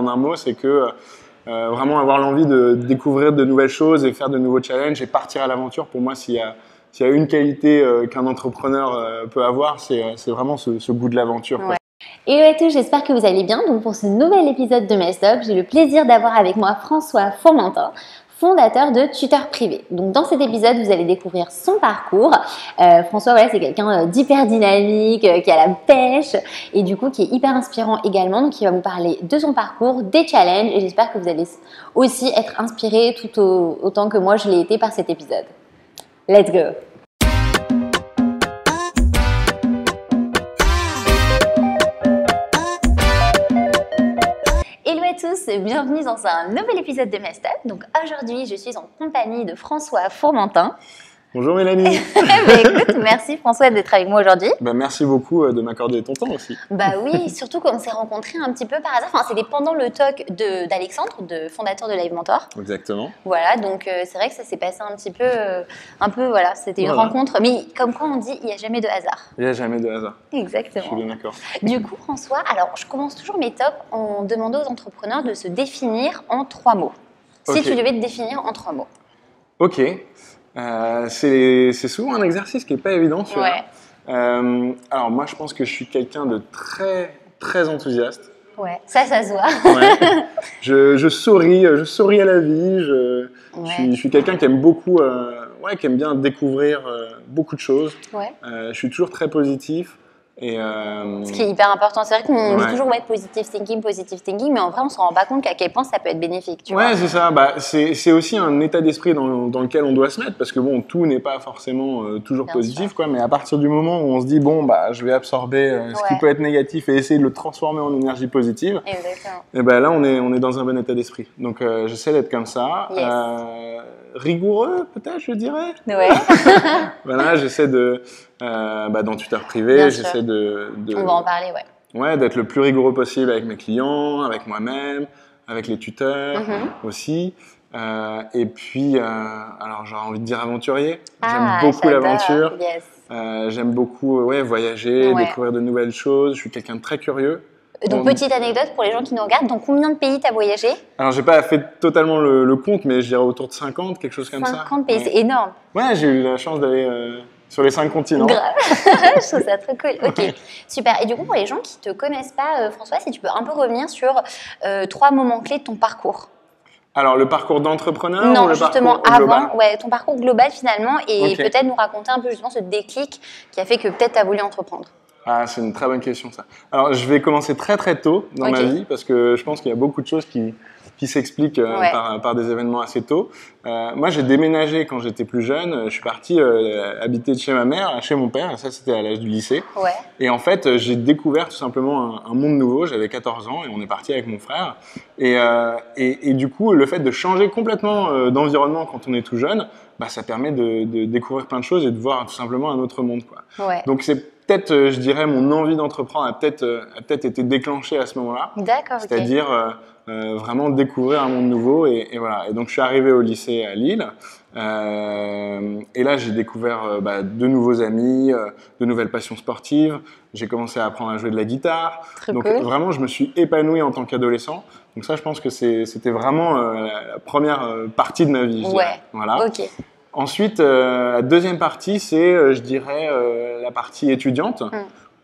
en un mot, c'est que vraiment avoir l'envie de découvrir de nouvelles choses et faire de nouveaux challenges et partir à l'aventure. Pour moi, s'il y a une qualité qu'un entrepreneur peut avoir, c'est vraiment ce goût de l'aventure. Ouais. Hello à tous, j'espère que vous allez bien. Donc pour ce nouvel épisode de Mesdoc, j'ai le plaisir d'avoir avec moi François Fourmentin, fondateur de Tuteur Privé. Donc dans cet épisode, vous allez découvrir son parcours. François, voilà, c'est quelqu'un d'hyper dynamique, qui a la pêche et du coup qui est hyper inspirant également. Donc il va vous parler de son parcours, des challenges et j'espère que vous allez aussi être inspirés tout autant que moi je l'ai été par cet épisode. Let's go! Hello à tous, bienvenue dans un nouvel épisode de Mesdoc. Donc aujourd'hui, je suis en compagnie de François Fourmentin. Bonjour Mélanie. Écoute, merci François d'être avec moi aujourd'hui. Merci beaucoup de m'accorder ton temps aussi. Oui, surtout qu'on s'est rencontrés un petit peu par hasard. Enfin, c'était pendant le talk d'Alexandre, fondateur de Live Mentor. Exactement. Voilà, donc c'est vrai que ça s'est passé un petit peu, voilà, c'était une rencontre. Mais comme quoi on dit, il n'y a jamais de hasard. Il n'y a jamais de hasard. Exactement. Je suis bien d'accord. Du coup, François, alors je commence toujours mes tops en demandant aux entrepreneurs de se définir en 3 mots. Si tu devais te définir en 3 mots. Ok. C'est souvent un exercice qui n'est pas évident. Alors moi, je pense que je suis quelqu'un de très enthousiaste. Ouais, ça se voit. Ouais. Je souris à la vie. Je suis quelqu'un qui aime beaucoup, qui aime bien découvrir beaucoup de choses. Ouais. Je suis toujours très positif. Ce qui est hyper important, c'est vrai qu'on dit toujours positive thinking, mais en vrai on se rend pas compte qu'à quel point ça peut être bénéfique. Tu vois. C'est ça. C'est aussi un état d'esprit dans lequel on doit se mettre, parce que bon, tout n'est pas forcément toujours positif, quoi. Mais à partir du moment où on se dit je vais absorber ce qui peut être négatif et essayer de le transformer en énergie positive. Exactement. Et là on est dans un bon état d'esprit. Donc j'essaie d'être comme ça. Yes. Rigoureux peut-être, je dirais. Ouais. Voilà, j'essaie dans Tuteur Privé, j'essaie de on va en parler, d'être le plus rigoureux possible avec mes clients, avec moi-même, avec les tuteurs aussi. Et puis, alors j'aurais envie de dire aventurier. J'aime beaucoup l'aventure. Yes. J'aime beaucoup voyager, découvrir de nouvelles choses. Je suis quelqu'un de très curieux. Donc, petite anecdote pour les gens qui nous regardent, dans combien de pays tu as voyagé? Alors, j'ai pas fait totalement le compte, mais je dirais autour de 50, quelque chose comme ça. 50 pays, c'est énorme. Ouais, j'ai eu la chance d'aller sur les 5 continents. Grave. Je trouve ça trop cool. Ok, super. Et du coup, pour les gens qui te connaissent pas, François, si tu peux un peu revenir sur 3 moments clés de ton parcours. Alors, le parcours d'entrepreneur Non, ou le justement, parcours global? ton parcours global finalement, et peut-être nous raconter un peu justement ce déclic qui a fait que peut-être tu as voulu entreprendre. Ah, c'est une très bonne question, ça. Alors, je vais commencer très tôt dans ma vie, parce que je pense qu'il y a beaucoup de choses qui s'expliquent par des événements assez tôt. Moi, j'ai déménagé quand j'étais plus jeune. Je suis parti habiter chez ma mère, chez mon père, et ça, c'était à l'âge du lycée. Ouais. Et en fait, j'ai découvert tout simplement un monde nouveau. J'avais 14 ans et on est parti avec mon frère. Et du coup, le fait de changer complètement d'environnement quand on est tout jeune, ça permet de découvrir plein de choses et de voir tout simplement un autre monde, quoi. Ouais. Donc, c'est peut-être, je dirais, mon envie d'entreprendre a peut-être été déclenchée à ce moment-là. D'accord. C'est-à-dire vraiment découvrir un monde nouveau et voilà. Et donc je suis arrivé au lycée à Lille et là j'ai découvert de nouveaux amis, de nouvelles passions sportives. J'ai commencé à apprendre à jouer de la guitare. Donc vraiment je me suis épanoui en tant qu'adolescent. Donc ça je pense que c'était vraiment la première partie de ma vie. Voilà. Ok. Ensuite, la deuxième partie, c'est, je dirais, la partie étudiante,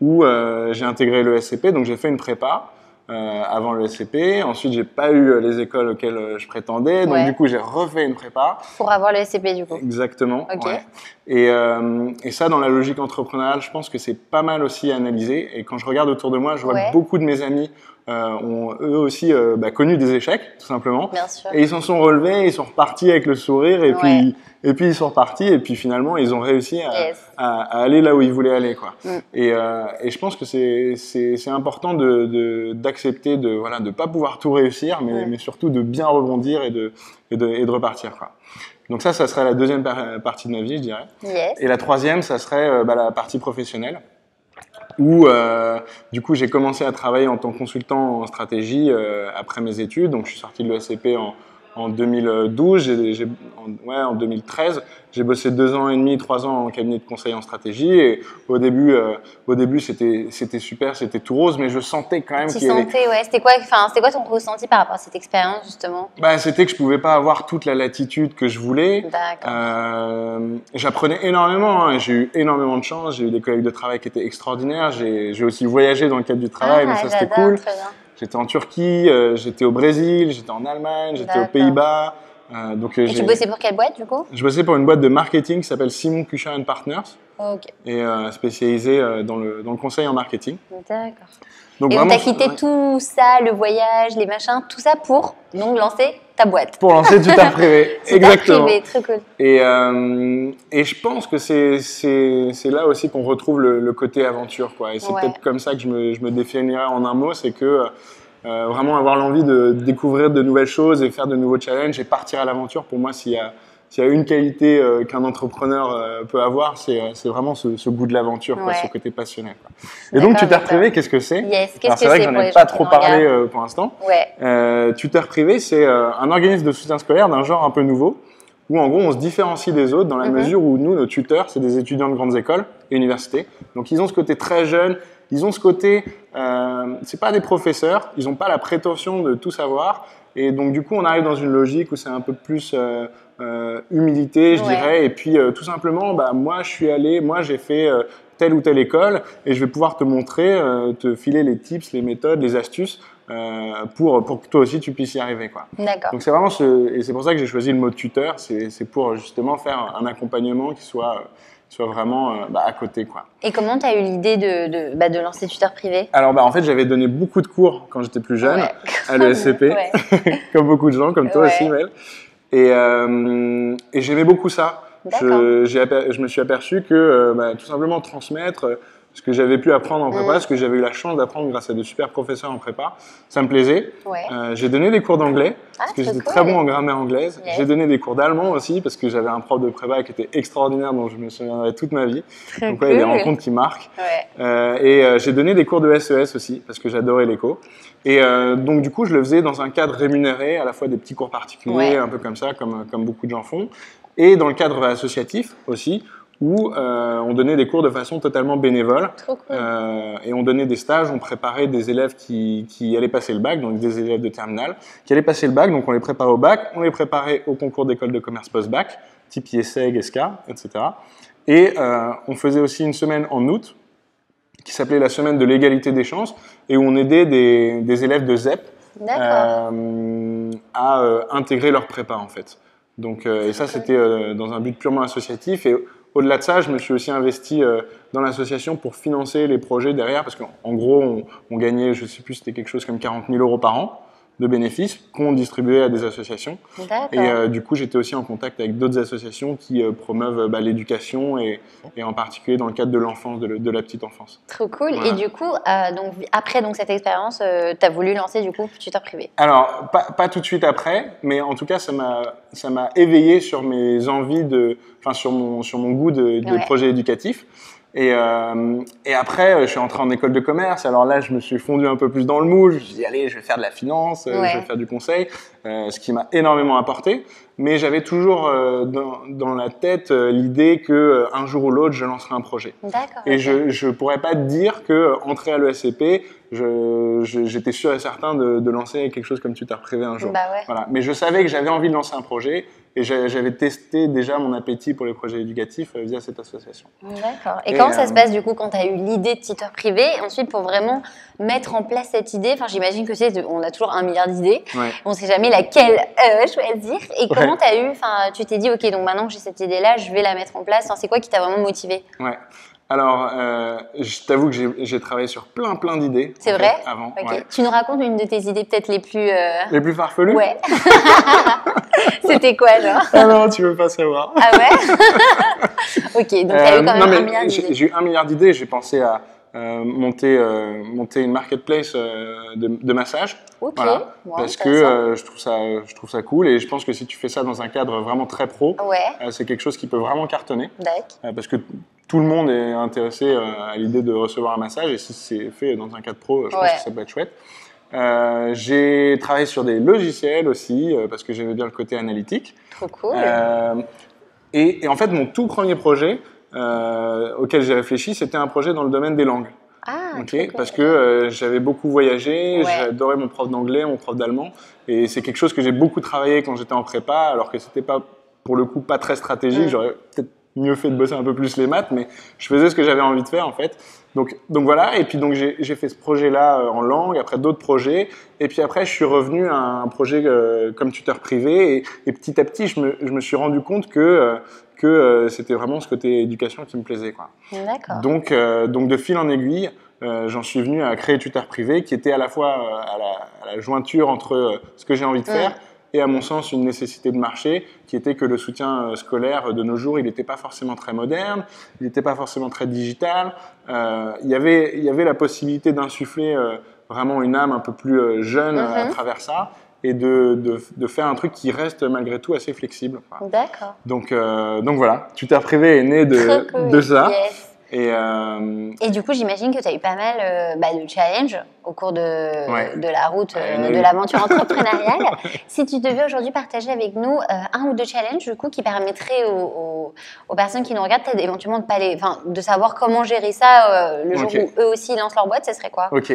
où j'ai intégré le SCP, donc j'ai fait une prépa avant le SCP. Ensuite, j'ai pas eu les écoles auxquelles je prétendais, donc du coup, j'ai refait une prépa. Pour avoir le SCP, du coup. Exactement. Ok. Ouais. Et ça, dans la logique entrepreneuriale, je pense que c'est pas mal aussi analysé. Et quand je regarde autour de moi, je vois que beaucoup de mes amis ont eux aussi connu des échecs, tout simplement. Bien sûr. Et ils s'en sont relevés, ils sont repartis avec le sourire, et puis ils sont repartis, et puis finalement ils ont réussi à aller là où ils voulaient aller, quoi. Et je pense que c'est important d'accepter de pas pouvoir tout réussir, mais surtout de bien rebondir et de repartir, quoi. Donc ça serait la deuxième partie de ma vie, je dirais. Yes. Et la troisième, ça serait la partie professionnelle, où du coup j'ai commencé à travailler en tant que consultant en stratégie après mes études. Donc je suis sorti de l'ESCP en 2012, en 2013, j'ai bossé 2 ans et demi, 3 ans en cabinet de conseil en stratégie. Et au début c'était super, c'était tout rose, mais je sentais quand même qu'il y avait... ouais. C'était quoi ton ressenti par rapport à cette expérience, justement? C'était que je pouvais pas avoir toute la latitude que je voulais. J'apprenais énormément, hein, j'ai eu énormément de chance, j'ai eu des collègues de travail qui étaient extraordinaires, j'ai aussi voyagé dans le cadre du travail, donc ça c'était cool. J'étais en Turquie, j'étais au Brésil, j'étais en Allemagne, j'étais aux Pays-Bas. Et tu bossais pour quelle boîte, du coup? Je bossais pour une boîte de marketing qui s'appelle Simon Kucher & Partners, et spécialisée dans le conseil en marketing. D'accord. Donc, et tu as quitté tout ça, le voyage, les machins, tout ça pour donc lancer ta boîte. Pour lancer Tuteur Privé, exactement. Privé, très cool. Et je pense que c'est là aussi qu'on retrouve le côté aventure, quoi. Et c'est peut-être comme ça que je me définirais en un mot, c'est que vraiment avoir l'envie de découvrir de nouvelles choses et faire de nouveaux challenges et partir à l'aventure. Pour moi, s'il y a une qualité qu'un entrepreneur peut avoir, c'est vraiment ce goût de l'aventure, ce côté passionné, quoi. Et donc, Tuteur Privé, qu'est-ce que c'est? C'est vrai que j'en ai pas trop parlé pour l'instant. Tuteur Privé, c'est un organisme de soutien scolaire d'un genre un peu nouveau, où en gros, on se différencie des autres dans la mesure où nous, nos tuteurs, c'est des étudiants de grandes écoles et universités. Donc, ils ont ce côté très jeune, ils ont ce côté, c'est pas des professeurs, ils n'ont pas la prétention de tout savoir. Et donc, du coup, on arrive dans une logique où c'est un peu plus humilité, je dirais. Et puis, tout simplement, moi, j'ai fait telle ou telle école et je vais pouvoir te montrer, te filer les tips, les méthodes, les astuces pour que toi aussi, tu puisses y arriver, quoi. D'accord. Donc, c'est vraiment et c'est pour ça que j'ai choisi le mot tuteur. C'est pour justement faire un accompagnement qui soit vraiment à côté, quoi. Et comment tu as eu l'idée de lancer Tuteur Privé? Alors, en fait, j'avais donné beaucoup de cours quand j'étais plus jeune à l'ESCP, comme beaucoup de gens, comme toi aussi, Mel. Et j'aimais beaucoup ça. Je me suis aperçu que tout simplement transmettre ce que j'avais pu apprendre en prépa, ce que j'avais eu la chance d'apprendre grâce à de super professeurs en prépa, ça me plaisait. J'ai donné des cours d'anglais, parce que j'étais très bon en grammaire anglaise. J'ai donné des cours d'allemand aussi, parce que j'avais un prof de prépa qui était extraordinaire, dont je me souviendrai toute ma vie. Donc il y a des rencontres qui marquent. Et j'ai donné des cours de SES aussi, parce que j'adorais l'éco. Et donc du coup, je le faisais dans un cadre rémunéré, à la fois des petits cours particuliers, un peu comme ça, comme beaucoup de gens font, et dans le cadre associatif aussi, où on donnait des cours de façon totalement bénévole. Trop cool. Et on donnait des stages, on préparait des élèves qui allaient passer le bac, donc des élèves de terminale, qui allaient passer le bac, donc on les préparait au bac, on les préparait au concours d'école de commerce post-bac, type IESEG, ESCA, etc. Et on faisait aussi une semaine en août, qui s'appelait la semaine de l'égalité des chances, et où on aidait des élèves de ZEP à intégrer leur prépa, en fait. Donc, et ça, c'était dans un but purement associatif. Et au-delà de ça, je me suis aussi investi dans l'association pour financer les projets derrière, parce qu'en gros, on gagnait, je ne sais plus, c'était quelque chose comme 40 000 € par an de bénéfices qu'on distribuait à des associations. Et du coup, j'étais aussi en contact avec d'autres associations qui promeuvent l'éducation et en particulier dans le cadre de l'enfance, de la petite enfance. Trop cool. Voilà. Et du coup, après cette expérience, tu as voulu lancer du coup Tuteur Privé? Alors, pas tout de suite après, mais en tout cas, ça m'a éveillé sur mes envies sur mon goût de projet éducatif. Et après, je suis entré en école de commerce. Alors là, je me suis fondu un peu plus dans le moule. Je me suis dit, allez, je vais faire de la finance, je vais faire du conseil, ce qui m'a énormément apporté. Mais j'avais toujours dans la tête l'idée que un jour ou l'autre, je lancerai un projet. Et je pourrais pas te dire que entrer à l'ESCP, j'étais sûr et certain de lancer quelque chose comme Tuteur Privé un jour. Voilà. Mais je savais que j'avais envie de lancer un projet. Et j'avais testé déjà mon appétit pour les projets éducatifs via cette association. D'accord. Et comment ça se passe du coup quand tu as eu l'idée de Tuteur Privé? Ensuite, pour vraiment mettre en place cette idée, j'imagine que on a toujours 1 milliard d'idées. On ne sait jamais laquelle choisir. Et comment tu t'es dit, ok, donc maintenant que j'ai cette idée-là, je vais la mettre en place. C'est quoi qui t'a vraiment motivé? Alors, je t'avoue que j'ai travaillé sur plein d'idées. C'est vrai? Avant. Tu nous racontes une de tes idées peut-être les plus... Les plus farfelues? Ouais. C'était quoi, genre? Ah non, tu veux pas savoir. Ah ouais? Ok, donc t'as eu quand même 1 milliard d'idées. J'ai eu 1 milliard d'idées. J'ai pensé à monter une marketplace de massage. Voilà, parce que je trouve ça cool et je pense que si tu fais ça dans un cadre vraiment très pro, c'est quelque chose qui peut vraiment cartonner. Parce que tout le monde est intéressé à l'idée de recevoir un massage et si c'est fait dans un cadre pro, je pense que ça peut être chouette. J'ai travaillé sur des logiciels aussi, parce que j'aimais bien le côté analytique. Trop cool. Et en fait, mon tout premier projet auquel j'ai réfléchi, c'était un projet dans le domaine des langues. Ah, Okay, parce que j'avais beaucoup voyagé, j'adorais mon prof d'anglais, mon prof d'allemand, et c'est quelque chose que j'ai beaucoup travaillé quand j'étais en prépa, alors que c'était pas, pour le coup, pas très stratégique. J'aurais peut-être mieux fait de bosser un peu plus les maths, mais je faisais ce que j'avais envie de faire en fait. Donc voilà, et puis donc j'ai fait ce projet-là en langue, après d'autres projets, et puis après je suis revenu à un projet comme tuteur privé, et petit à petit je me suis rendu compte que c'était vraiment ce côté éducation qui me plaisait, quoi. D'accord. Donc de fil en aiguille, j'en suis venu à créer Tuteur Privé, qui était à la fois à la jointure entre ce que j'ai envie de faire et à mon sens une nécessité de marché, qui était que le soutien scolaire de nos jours, il n'était pas forcément très moderne, il n'était pas forcément très digital. Il y avait la possibilité d'insuffler vraiment une âme un peu plus jeune à travers ça, et de faire un truc qui reste malgré tout assez flexible, quoi. D'accord. Donc voilà, Tuteur Privé est né de ça. Yes. Et du coup, j'imagine que tu as eu pas mal de challenges au cours de la route de l'aventure entrepreneuriale. Si tu devais aujourd'hui partager avec nous un ou deux challenges du coup, qui permettraient aux personnes qui nous regardent peut-être éventuellement de savoir comment gérer ça le jour où eux aussi lancent leur boîte, ce serait quoi? Ok.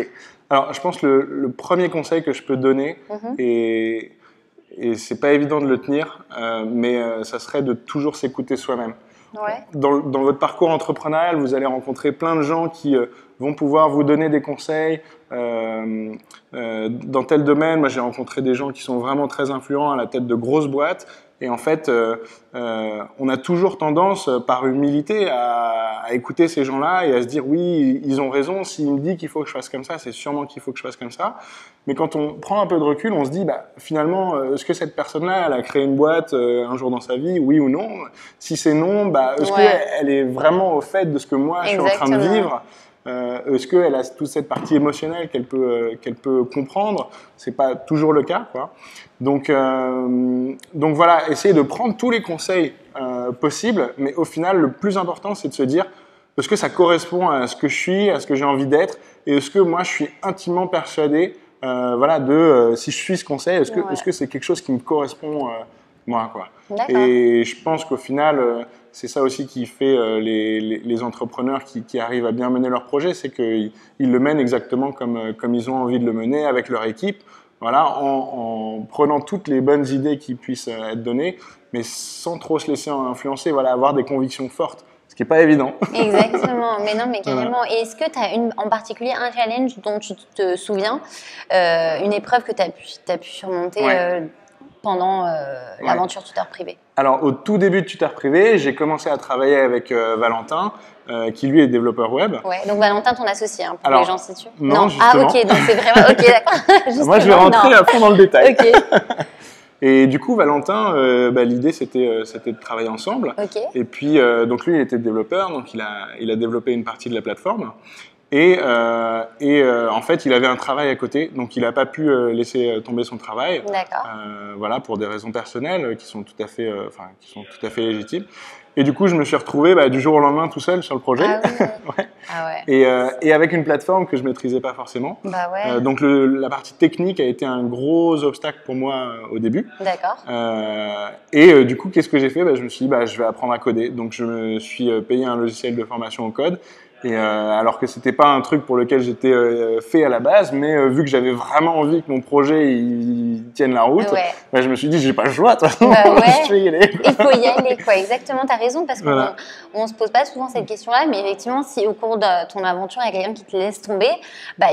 Alors, je pense que le premier conseil que je peux donner, et c'est pas évident de le tenir, mais ça serait de toujours s'écouter soi-même. Ouais. Dans votre parcours entrepreneurial, vous allez rencontrer plein de gens qui vont pouvoir vous donner des conseils dans tel domaine. Moi, j'ai rencontré des gens qui sont vraiment très influents à la tête de grosses boîtes. Et en fait, on a toujours tendance, par humilité, à écouter ces gens-là et à se dire oui, ils ont raison. S'il me dit qu'il faut que je fasse comme ça, c'est sûrement qu'il faut que je fasse comme ça. Mais quand on prend un peu de recul, on se dit finalement, est-ce que cette personne-là, elle a créé une boîte un jour dans sa vie, oui ou non? Si c'est non, est-ce qu'elle est vraiment au fait de ce que moi je suis en train de vivre? Est-ce qu'elle a toute cette partie émotionnelle qu'elle peut comprendre? C'est pas toujours le cas, quoi. Donc voilà, essayer de prendre tous les conseils possibles, mais au final, le plus important, c'est de se dire est-ce que ça correspond à ce que je suis, à ce que j'ai envie d'être, et est-ce que moi, je suis intimement persuadé, si je suis ce conseil, est-ce que c'est quelque chose qui me correspond moi, quoi. Et je pense qu'au final, c'est ça aussi qui fait les entrepreneurs qui arrivent à bien mener leur projet, c'est qu'ils le mènent exactement comme ils ont envie de le mener avec leur équipe, voilà, en prenant toutes les bonnes idées qui puissent être données, mais sans trop se laisser influencer, voilà, avoir des convictions fortes, ce qui n'est pas évident. Exactement, mais non, mais carrément. Et est-ce que tu as en particulier un challenge dont tu te souviens, une épreuve que tu as pu surmonter pendant l'aventure Tuteur Privé? Alors, au tout début de Tuteur Privé, j'ai commencé à travailler avec Valentin, qui lui est développeur web. Ouais, donc Valentin, ton associé, pour les gens situent. Non, justement. Ah, ok, donc c'est vraiment. Ok, d'accord. Moi, je vais rentrer à fond dans le détail. Ok. Et du coup, Valentin, l'idée c'était de travailler ensemble. Okay. Et puis, donc lui, il était développeur, donc il a développé une partie de la plateforme. Et en fait, il avait un travail à côté, donc il n'a pas pu laisser tomber son travail. D'accord. Voilà, pour des raisons personnelles qui sont tout à fait légitimes. Et du coup, je me suis retrouvé du jour au lendemain tout seul sur le projet. Ah oui. Ouais. Ah ouais. Et avec une plateforme que je maîtrisais pas forcément. Bah ouais. Donc la partie technique a été un gros obstacle pour moi au début. D'accord. Du coup, qu'est-ce que j'ai fait? Je me suis dit, je vais apprendre à coder. Donc je me suis payé un logiciel de formation au code. Et alors que c'était pas un truc pour lequel j'étais fait à la base, mais vu que j'avais vraiment envie que mon projet il tienne la route, je me suis dit j'ai pas le choix, de toute façon, je vais y aller. Il faut y aller, quoi. Exactement, t'as raison, parce qu'on se pose pas souvent cette question-là, mais effectivement, si au cours de ton aventure il y a quelqu'un qui te laisse tomber,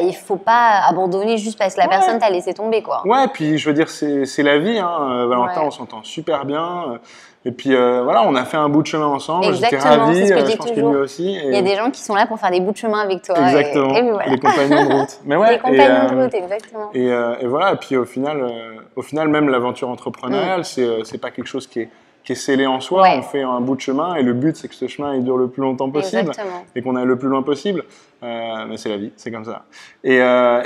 il faut pas abandonner juste parce que la personne t'a laissé tomber, quoi. Ouais, puis je veux dire c'est la vie, hein. Valentin, on s'entend super bien. Et puis on a fait un bout de chemin ensemble. J'étais ravi, je pense que lui aussi. Il y a des gens qui sont là pour faire des bouts de chemin avec toi. Exactement, et voilà. Les compagnons de route. Mais ouais, les compagnons de route, exactement. Et voilà, et puis au final même l'aventure entrepreneuriale, c'est pas quelque chose qui est scellé en soi. On fait un bout de chemin et le but c'est que ce chemin il dure le plus longtemps possible. Exactement. Et qu'on aille le plus loin possible. Mais c'est la vie, c'est comme ça. Et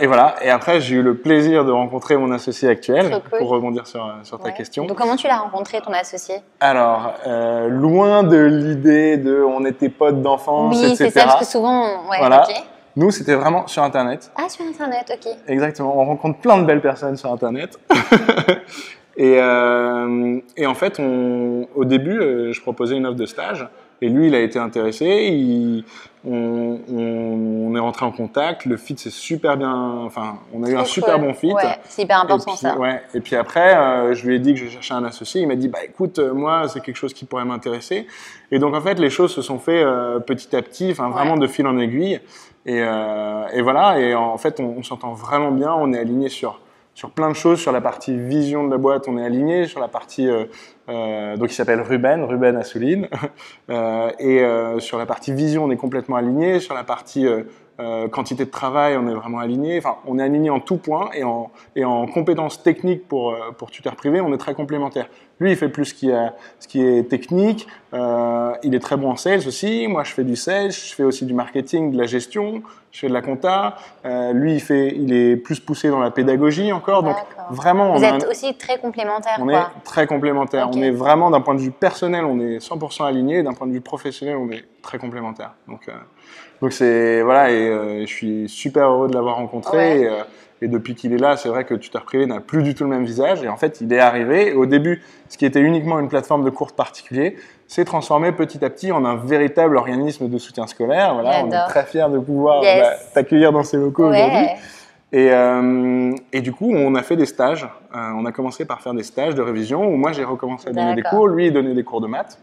voilà. Et après, j'ai eu le plaisir de rencontrer mon associé actuel, pour rebondir sur ta question. Donc, comment tu l'as rencontré, ton associé? Alors, loin de l'idée de on était potes d'enfance, etc. Oui, c'est ça, parce que souvent, voilà. Okay. Nous, c'était vraiment sur Internet. Ah, sur Internet, ok. Exactement. On rencontre plein de belles personnes sur Internet. Et en fait, au début, je proposais une offre de stage. Et lui, il a été intéressé. On est rentré en contact. Le fit, c'est super bien. Enfin, on a eu un super bon fit. Ouais, c'est hyper important ça. Ouais. Et puis après, je lui ai dit que je cherchais un associé. Il m'a dit, bah écoute, moi, c'est quelque chose qui pourrait m'intéresser. Et donc, en fait, les choses se sont faites petit à petit, enfin, vraiment de fil en aiguille. Et voilà. Et en fait, on s'entend vraiment bien. On est aligné sur plein de choses. Sur la partie vision de la boîte, on est aligné. Sur la partie donc il s'appelle Ruben Assouline. Sur la partie vision, on est complètement aligné. Sur la partie quantité de travail, on est vraiment aligné. Enfin, on est aligné en tout point et en compétences techniques pour tuteur privé, on est très complémentaires. Lui, il fait plus ce qui est technique. Il est très bon en sales aussi. Moi, je fais du sales. Je fais aussi du marketing, de la gestion. Je fais de la compta. Lui, il est plus poussé dans la pédagogie encore. Donc, vraiment, vous êtes aussi très complémentaires. On est très complémentaires. Okay. On est vraiment, d'un point de vue personnel, on est 100% alignés. D'un point de vue professionnel, on est très complémentaires. Donc c'est voilà. Et je suis super heureux de l'avoir rencontré. Ouais. Et depuis qu'il est là, c'est vrai que tuteur privé n'a plus du tout le même visage. Et en fait, il est arrivé. Et au début, ce qui était uniquement une plateforme de cours particulier, s'est transformé petit à petit en un véritable organisme de soutien scolaire. Voilà, on est très fiers de pouvoir t'accueillir dans ces locaux aujourd'hui. Et du coup, on a fait des stages. On a commencé par faire des stages de révision où moi, j'ai recommencé à donner des cours. Lui, il donnait des cours de maths.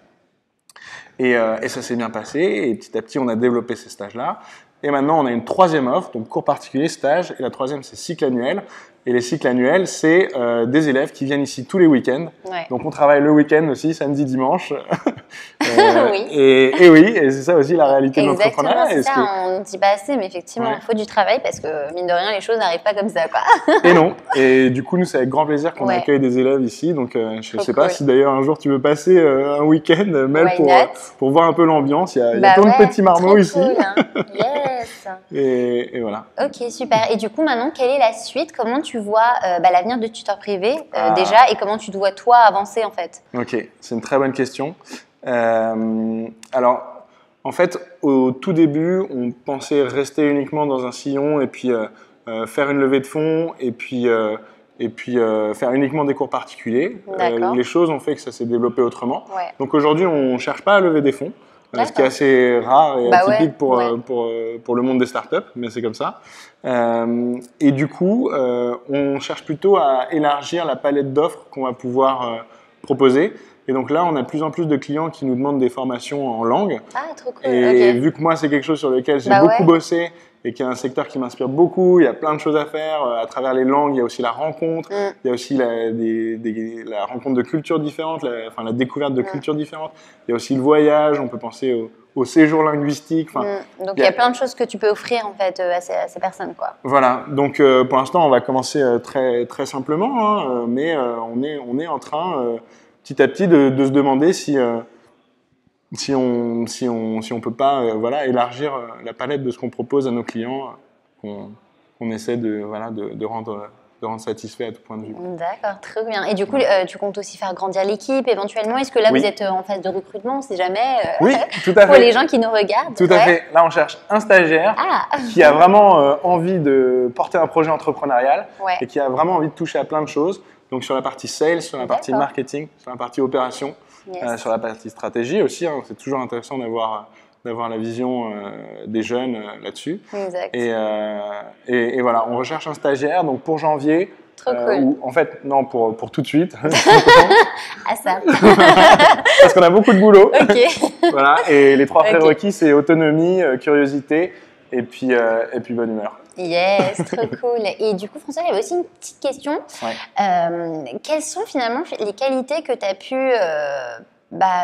Et ça s'est bien passé. Et petit à petit, on a développé ces stages-là. Et maintenant, on a une troisième offre, donc cours particulier, stage. Et la troisième, c'est cycle annuel. Et les cycles annuels, c'est des élèves qui viennent ici tous les week-ends. Ouais. Donc, on travaille le week-end aussi, samedi, dimanche. Oui. Et oui, et c'est ça aussi la réalité de l'entrepreneuriat. C'est ça, on ne dit pas assez, mais effectivement, il faut du travail parce que, mine de rien, les choses n'arrivent pas comme ça, quoi. Et non. Et du coup, nous, c'est avec grand plaisir qu'on accueille des élèves ici. Donc, je ne sais pas si d'ailleurs un jour tu veux passer un week-end, même pour voir un peu l'ambiance. Il y a plein de petits marmots ici. Cool, hein. Yes. Et voilà. Ok, super. Et du coup, maintenant, quelle est la suite? Comment tu vois l'avenir de tuteur privé déjà et comment tu te vois toi avancer en fait? Ok, c'est une très bonne question. Alors, en fait, au tout début, on pensait rester uniquement dans un sillon et puis faire une levée de fonds et puis faire uniquement des cours particuliers. Les choses ont fait que ça s'est développé autrement. Ouais. Donc aujourd'hui, on ne cherche pas à lever des fonds. Ce qui est assez rare et atypique pour le monde des startups, mais c'est comme ça. Et du coup, on cherche plutôt à élargir la palette d'offres qu'on va pouvoir proposer. Et donc là, on a de plus en plus de clients qui nous demandent des formations en langue. Ah, trop cool. Et vu que moi, c'est quelque chose sur lequel j'ai beaucoup bossé et qui est un secteur qui m'inspire beaucoup, il y a plein de choses à faire. À travers les langues, il y a aussi la rencontre, il y a aussi la rencontre de cultures différentes, la découverte de cultures différentes. Il y a aussi le voyage, on peut penser au séjour linguistique. Donc il y a plein de choses que tu peux offrir en fait à ces personnes, quoi. Voilà, donc pour l'instant, on va commencer très, très simplement, hein, mais on est en train... petit à petit de se demander si on peut pas élargir la palette de ce qu'on propose à nos clients, qu'on essaie de rendre satisfait à tout point de vue. D'accord, très bien. Et du coup, tu comptes aussi faire grandir l'équipe éventuellement. Est-ce que là, vous êtes en phase de recrutement, si jamais Oui, tout à fait. Pour les gens qui nous regardent. Tout à fait. Là, on cherche un stagiaire qui a vraiment envie de porter un projet entrepreneurial et qui a vraiment envie de toucher à plein de choses. Donc sur la partie sales, sur la partie marketing, sur la partie opération, sur la partie stratégie aussi. Hein, c'est toujours intéressant d'avoir la vision des jeunes là-dessus. Exact. Et voilà, on recherche un stagiaire. Donc pour janvier, trop cool. En fait, non, pour tout de suite. Ah ça. Parce qu'on a beaucoup de boulot. Ok. Voilà. Et les 3 prérequis, c'est autonomie, curiosité et puis bonne humeur. Yes, trop cool. Et du coup, François, il y avait aussi une petite question. Quelles sont finalement les qualités que tu as pu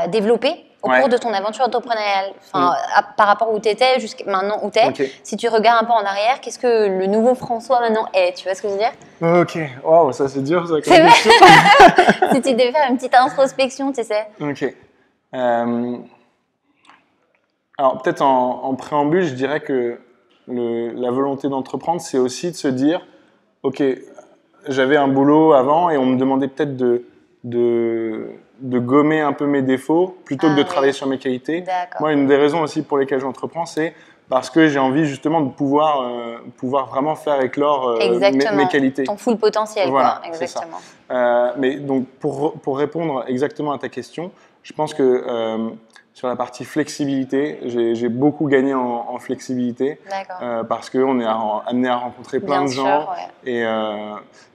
développer au cours de ton aventure entrepreneuriale, par rapport où tu étais jusqu'à maintenant où tu es? Si tu regardes un peu en arrière, qu'est-ce que le nouveau François maintenant est? Tu vois ce que je veux dire? Ok, waouh, ça c'est dur ça. C'est vrai. Si tu devais faire une petite introspection, tu sais. Ok. Alors peut-être en préambule, je dirais que la volonté d'entreprendre, c'est aussi de se dire, ok, j'avais un boulot avant et on me demandait peut-être de gommer un peu mes défauts plutôt que de travailler sur mes qualités. Moi, une des raisons aussi pour lesquelles j'entreprends, c'est parce que j'ai envie justement de pouvoir vraiment faire éclore mes qualités. Ton full potentiel. Voilà, quoi. Exactement. Mais donc pour répondre exactement à ta question, je pense que sur la partie flexibilité, j'ai beaucoup gagné en flexibilité parce qu'on est amené à rencontrer plein de gens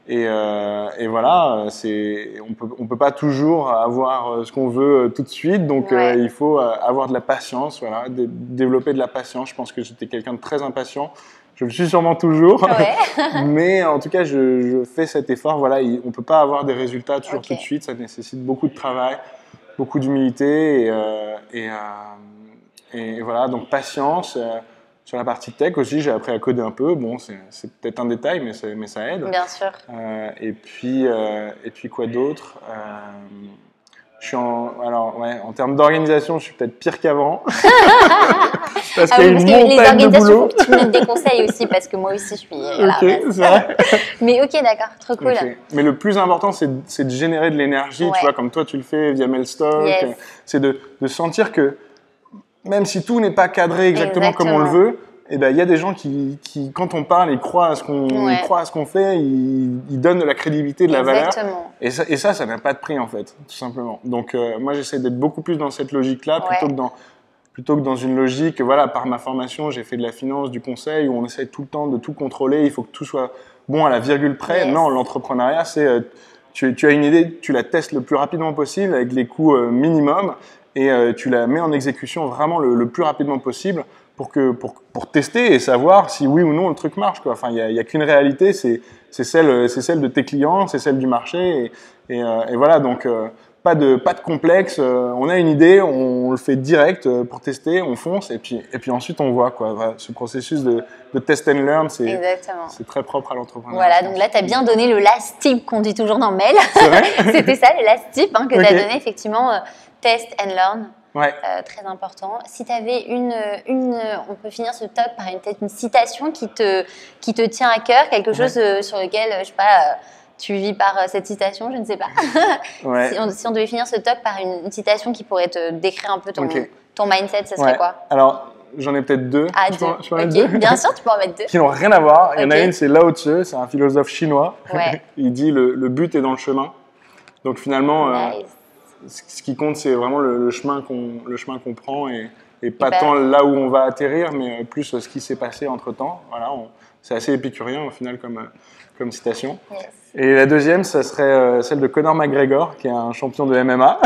et voilà, on peut pas toujours avoir ce qu'on veut tout de suite, donc il faut avoir de la patience, voilà, développer de la patience. Je pense que j'étais quelqu'un de très impatient. Je le suis sûrement toujours, mais en tout cas, je fais cet effort. Voilà, on peut pas avoir des résultats toujours tout de suite. Ça nécessite beaucoup de travail, beaucoup d'humilité et voilà. Donc patience. Sur la partie tech aussi, j'ai appris à coder un peu. Bon, c'est peut-être un détail, mais ça aide. Bien sûr. Et puis quoi d'autre en termes d'organisation, je suis peut-être pire qu'avant. Parce qu'il y a une montagne de boulot. Faut que tu me donnes des conseils aussi, parce que moi aussi, je suis c'est vrai. Mais ok, d'accord, trop cool. Mais le plus important, c'est de générer de l'énergie, tu vois, comme toi, tu le fais via Mailstock. C'est de sentir que même si tout n'est pas cadré exactement comme on le veut, il y a des gens qui, quand on parle, ils croient à ce qu'on fait, ils donnent de la crédibilité, de la valeur. Et ça n'a pas de prix, en fait, tout simplement. Donc, moi, j'essaie d'être beaucoup plus dans cette logique-là, plutôt que dans une logique, voilà, par ma formation, j'ai fait de la finance, du conseil, où on essaie tout le temps de tout contrôler, il faut que tout soit bon à la virgule près. Non, l'entrepreneuriat, c'est, tu as une idée, tu la testes le plus rapidement possible, avec les coûts minimum, et tu la mets en exécution vraiment le plus rapidement possible pour tester et savoir si oui ou non le truc marche, quoi. Enfin, il y a qu'une réalité, c'est celle de tes clients, c'est celle du marché et voilà, donc pas de complexe, on a une idée, on le fait direct pour tester, on fonce et puis ensuite on voit, quoi. Voilà, ce processus de test and learn, c'est très propre à l'entrepreneuriat. Voilà, donc là tu as bien donné le last tip qu'on dit toujours dans le mail. C'est vrai. C'était ça le last tip que tu as donné, effectivement, test and learn. Très important. Si tu avais on peut finir ce talk par peut-être une citation qui te tient à cœur, quelque chose sur lequel, je sais pas, tu vis par cette citation, je ne sais pas. Si on devait finir ce talk par une citation qui pourrait te décrire un peu ton mindset, ce serait quoi? Alors, j'en ai peut-être deux. Je peux en mettre deux. Bien sûr, tu peux en mettre deux. Qui n'ont rien à voir. Il y en a une, c'est Lao Tzu, c'est un philosophe chinois. Il dit le but est dans le chemin. Donc finalement, ce qui compte, c'est vraiment le chemin qu'on prend et pas tant là où on va atterrir, mais plus ce qui s'est passé entre-temps. Voilà, c'est assez épicurien au final comme citation. Et la deuxième, ça serait celle de Conor McGregor, qui est un champion de MMA.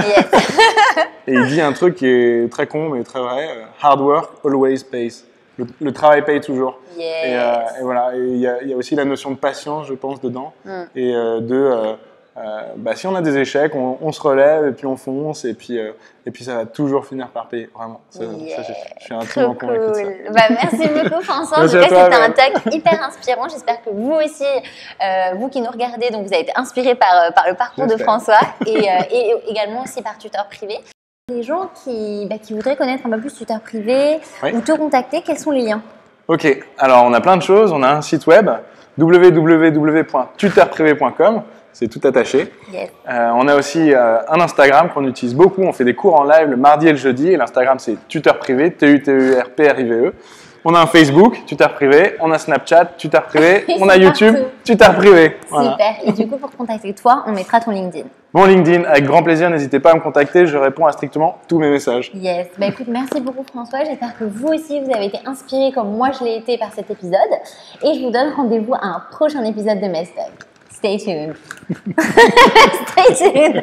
Et il dit un truc qui est très con, mais très vrai. Hard work always pays. Le travail paye toujours. Et voilà. Et il y a aussi la notion de patience, je pense, dedans. Et si on a des échecs, on se relève et puis on fonce et puis ça va toujours finir par payer, vraiment. Je suis intimement convaincu de ça. Merci beaucoup François. En tout cas, c'était un talk hyper inspirant. J'espère que vous aussi, vous qui nous regardez, donc vous avez été inspirés par le parcours de François et également aussi par Tuteur Privé. Les gens qui voudraient connaître un peu plus Tuteur Privé ou te contacter, quels sont les liens? Ok, alors on a plein de choses. On a un site web www.tuteurprivé.com. C'est tout attaché. On a aussi un Instagram qu'on utilise beaucoup. On fait des cours en live le mardi et le jeudi. Et l'Instagram, c'est Tuteur Privé, TUTEURPRIVE. On a un Facebook, Tuteur Privé. On a Snapchat, Tuteur Privé. On a YouTube, Tuteur Privé. Voilà. Super. Et du coup, pour contacter toi, on mettra ton LinkedIn. Mon LinkedIn, avec grand plaisir. N'hésitez pas à me contacter. Je réponds à strictement tous mes messages. Yes. Écoute, merci beaucoup François. J'espère que vous aussi, vous avez été inspirés comme moi, je l'ai été par cet épisode. Et je vous donne rendez-vous à un prochain épisode de Mailstock. Stay tuned. Stay tuned.